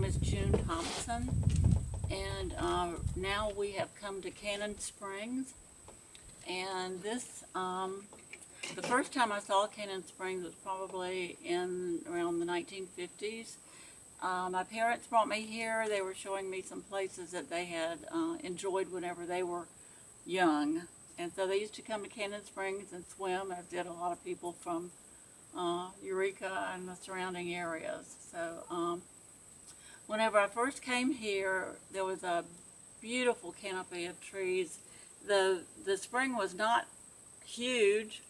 is June Thompson, and now we have come to Cannon Springs. And this, the first time I saw Cannon Springs was probably in around the 1950s. My parents brought me here. They were showing me some places that they had enjoyed whenever they were young. And so they used to come to Cannon Springs and swim, as did a lot of people from Eureka and the surrounding areas. So whenever I first came here, there was a beautiful canopy of trees. The spring was not huge,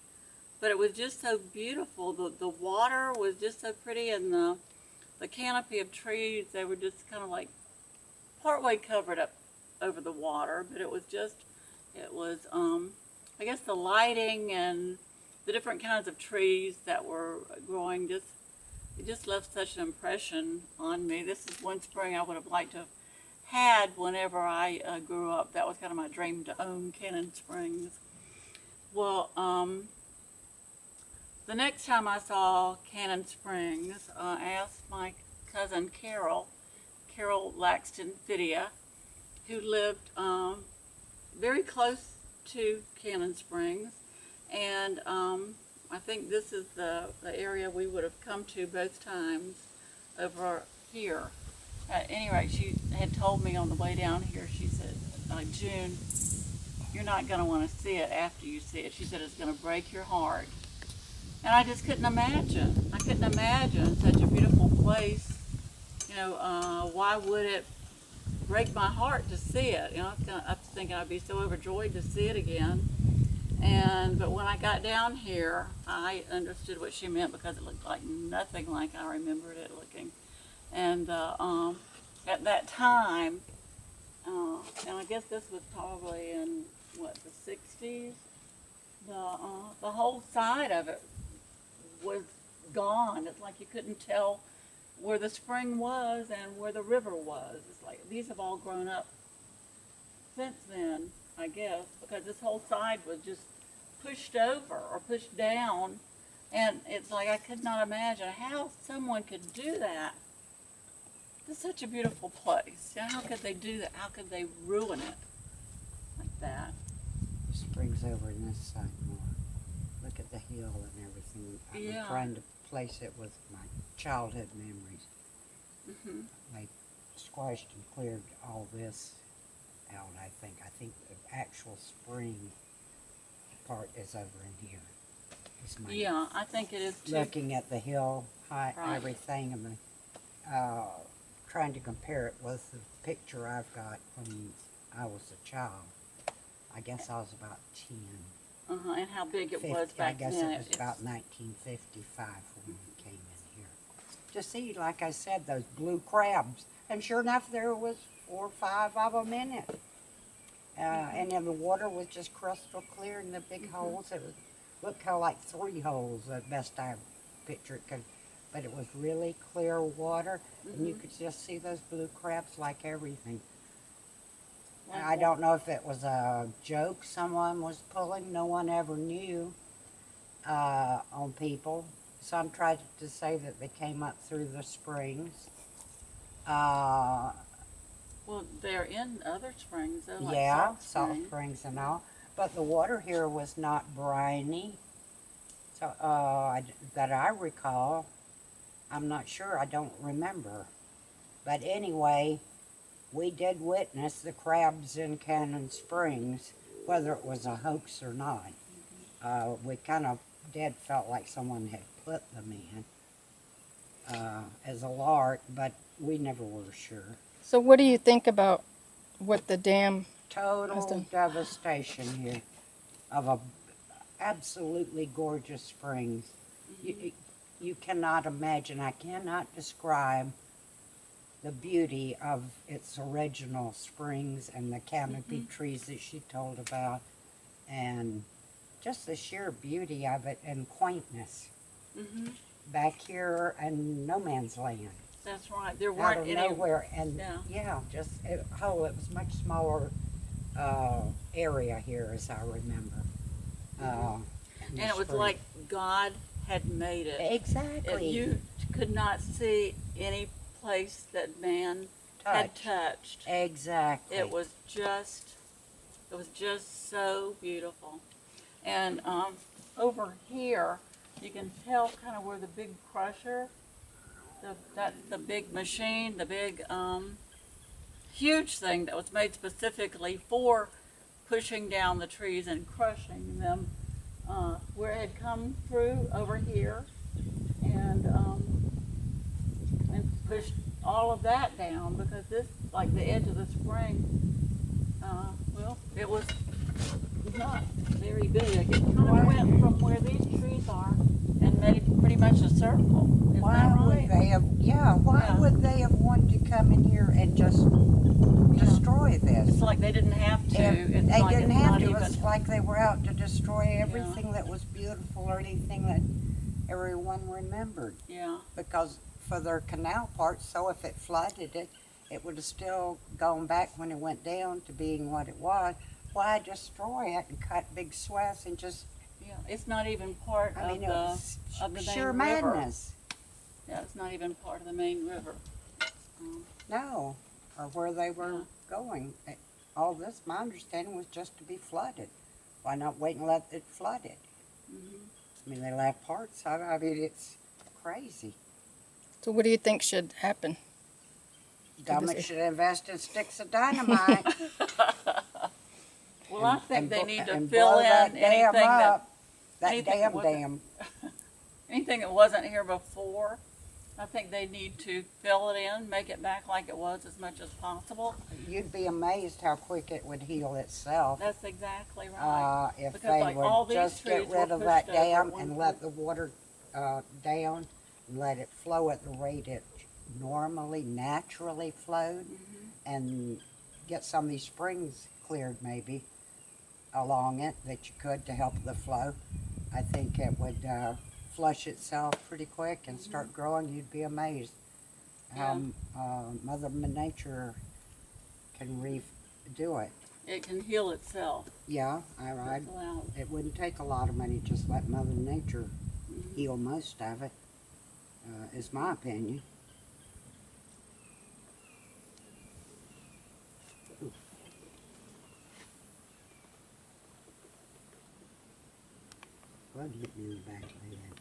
but it was just so beautiful. The water was just so pretty, and the canopy of trees, they were just kind of like partway covered up over the water, but it was I guess the lighting and the different kinds of trees that were growing, it just left such an impression on me. This is one spring I would have liked to have had whenever I grew up. That was kind of my dream, to own Cannon Springs. Well, the next time I saw Cannon Springs, I asked my cousin Carol Laxton Fidia, who lived very close to Cannon Springs, and I think this is the area we would have come to both times over here. At any rate, she had told me on the way down here, she said, June, you're not going to want to see it after you see it. She said it's going to break your heart. And I just couldn't imagine. I couldn't imagine such a beautiful place. You know, why would it break my heart to see it? You know, I was thinking I'd be so overjoyed to see it again. But when I got down here, I understood what she meant, because it looked like nothing like I remembered it looking. And at that time, and I guess this was probably in, what, the 60s, the whole side of it was gone. It's like you couldn't tell where the spring was and where the river was. It's like these have all grown up since then, I guess, because this whole side was just pushed over or pushed down, and it's like I could not imagine how someone could do that. It's such a beautiful place. You know, how could they do that? How could they ruin it like that? The spring's over in this side more. Look at the hill and everything. I'm trying to place it with my childhood memories. Mm-hmm. They squashed and cleared all this out, I think. I think the actual spring part is over in here. Yeah, I think it is too. Looking at the hill, everything, and trying to compare it with the picture I've got when I was a child. I guess I was about 10. And how big it was back then. I guess it was about 1955 when we came in here. To see, like I said, those blue crabs. And sure enough, there was 4 or 5 of them in it. And then the water was just crystal clear in the big holes. It looked kind of like 3 holes, at best I picture it. But it was really clear water, and you could just see those blue crabs like everything. I don't know if it was a joke someone was pulling. No one ever knew on people. Some tried to say that they came up through the springs. Well, they're in other springs, though, like salt springs and all. But the water here was not briny. So that I recall. I'm not sure. I don't remember. But anyway, we did witness the crabs in Cannon Springs, whether it was a hoax or not. We kind of felt like someone had put them in as a lark, but we never were sure. So what do you think about what the dam Total devastation here of a absolutely gorgeous springs. You cannot imagine, I cannot describe the beauty of its original springs and the canopy trees that she told about, and just the sheer beauty of it and quaintness. Back here in no man's land. That's right. There weren't out of nowhere, and it was much smaller area here, as I remember. And it was like God had made it. Exactly. You could not see any place that man had touched. Exactly. It was just so beautiful. And over here, you can tell kind of where the big crusher, the big machine, the big huge thing that was made specifically for pushing down the trees and crushing them, where it had come through over here and pushed all of that down, because this, like the edge of the spring, well, it was not very big. It kind of went from where these trees are and made pretty much a circle. Is Why that would right? they have? Yeah. Why would they have wanted to come in here and just destroy this? It's like they didn't have to. And It's they like didn't it's have not to. even, It's like they were out to destroy everything that was beautiful or anything that everyone remembered. yeah. Because for their canal part, so if it flooded it, it would have still gone back when it went down to being what it was. Why destroy it and cut big swaths and just? Yeah, it's not even part I mean, it of was the main sheer river. madness. Yeah, it's not even part of the main river. No, or where they were going. All this, my understanding, was just to be flooded. Why not wait and let it flood it? I mean, they left parts of it. I mean, it's crazy. So what do you think should happen? Government should invest in sticks of dynamite. Well, I think they need to and fill blow in that dam anything that up. That anything that dam. anything that wasn't here before. I think they need to fill it in, make it back like it was as much as possible. You'd be amazed how quick it would heal itself. That's exactly right. If Because, they like, all would these just get trees were rid of pushed that over at dam one and point. let the water down and let it flow at the rate it normally, naturally flowed, and get some of these springs cleared maybe along it that you could to help the flow. I think it would flush itself pretty quick and start growing. You'd be amazed how Mother Nature can redo it. It can heal itself. Yeah, It's allowed. it wouldn't take a lot of money, just let Mother Nature heal most of it, is my opinion. Blood hit me in the back of the head.